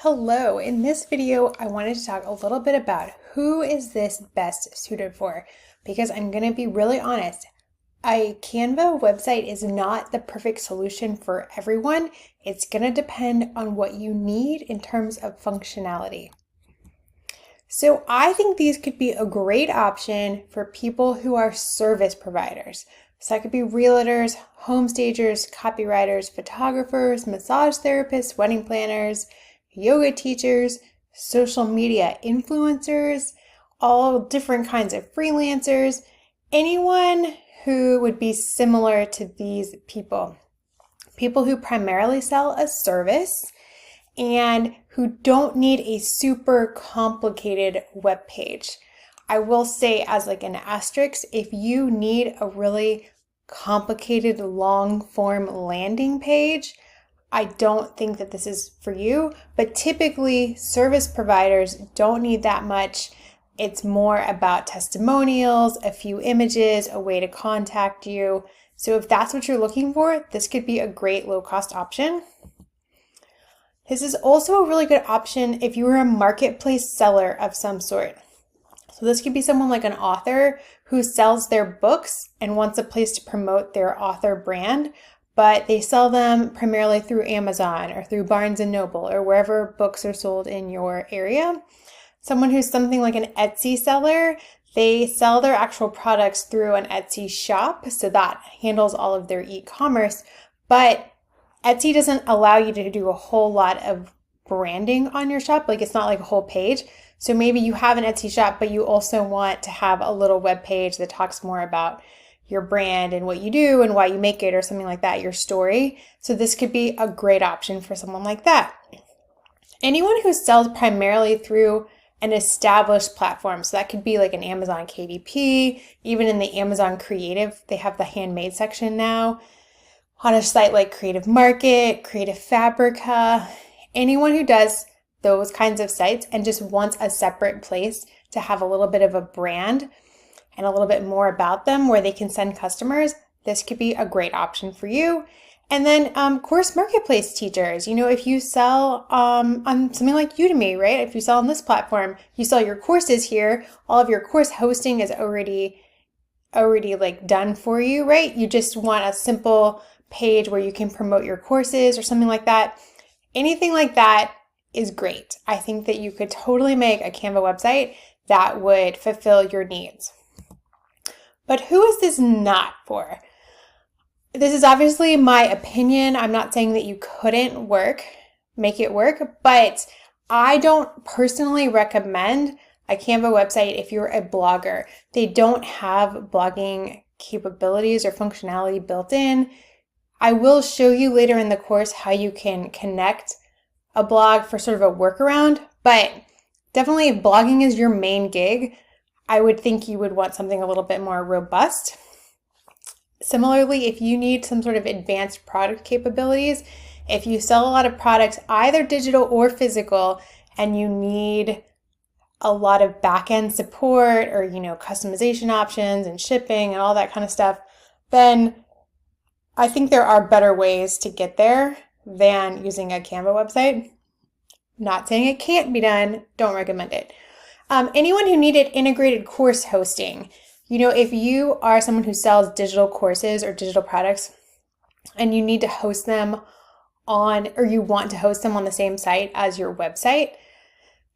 Hello, in this video I wanted to talk a little bit about who is this best suited for, because I'm going to be really honest, a Canva website is not the perfect solution for everyone. It's going to depend on what you need in terms of functionality. So I think these could be a great option for people who are service providers. So that could be realtors, home stagers, copywriters, photographers, massage therapists, wedding planners, yoga teachers, social media influencers, all different kinds of freelancers, anyone who would be similar to these people. People who primarily sell a service and who don't need a super complicated web page. I will say as like an asterisk, if you need a really complicated long form landing page, I don't think that this is for you, but typically service providers don't need that much. It's more about testimonials, a few images, a way to contact you. So if that's what you're looking for, this could be a great low-cost option. This is also a really good option if you were a marketplace seller of some sort. So this could be someone like an author who sells their books and wants a place to promote their author brand, but they sell them primarily through Amazon or through Barnes & Noble or wherever books are sold in your area. Someone who's something like an Etsy seller, they sell their actual products through an Etsy shop, so that handles all of their e-commerce, but Etsy doesn't allow you to do a whole lot of branding on your shop, like it's not like a whole page. So maybe you have an Etsy shop, but you also want to have a little web page that talks more about your brand and what you do and why you make it or something like that, your story. So this could be a great option for someone like that. Anyone who sells primarily through an established platform, so that could be like an Amazon KDP, even in the Amazon Creative, they have the handmade section now. On a site like Creative Market, Creative Fabrica, anyone who does those kinds of sites and just wants a separate place to have a little bit of a brand and a little bit more about them where they can send customers, this could be a great option for you. And then course marketplace teachers, if you sell on something like Udemy, right? If you sell on this platform, you sell your courses here, all of your course hosting is already like done for you, right? You just want a simple page where you can promote your courses or something like that. Anything like that is great. I think that you could totally make a Canva website that would fulfill your needs. But who is this not for? This is obviously my opinion. I'm not saying that you couldn't make it work, but I don't personally recommend a Canva website if you're a blogger. They don't have blogging capabilities or functionality built in. I will show you later in the course how you can connect a blog for sort of a workaround, but definitely if blogging is your main gig, I would think you would want something a little bit more robust. Similarly, if you need some sort of advanced product capabilities, if you sell a lot of products, either digital or physical, and you need a lot of back-end support or, customization options and shipping and all that kind of stuff, then I think there are better ways to get there than using a Canva website. Not saying it can't be done, don't recommend it. Anyone who needed integrated course hosting, if you are someone who sells digital courses or digital products and you need to host them or you want to host them on the same site as your website,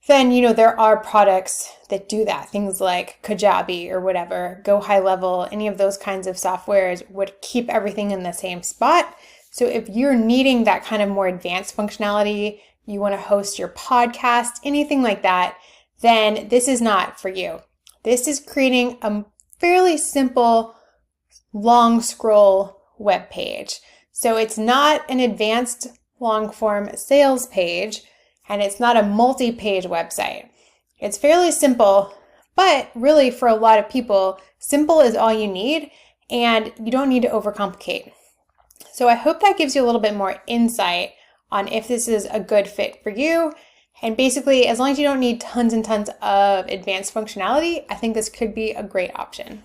then, there are products that do that. Things like Kajabi or whatever, Go High Level, any of those kinds of softwares would keep everything in the same spot. So if you're needing that kind of more advanced functionality, you want to host your podcast, anything like that, then this is not for you. This is creating a fairly simple long scroll web page. So it's not an advanced long form sales page, and it's not a multi-page website. It's fairly simple, but really for a lot of people, simple is all you need, and you don't need to overcomplicate. So I hope that gives you a little bit more insight on if this is a good fit for you. And basically, as long as you don't need tons and tons of advanced functionality, I think this could be a great option.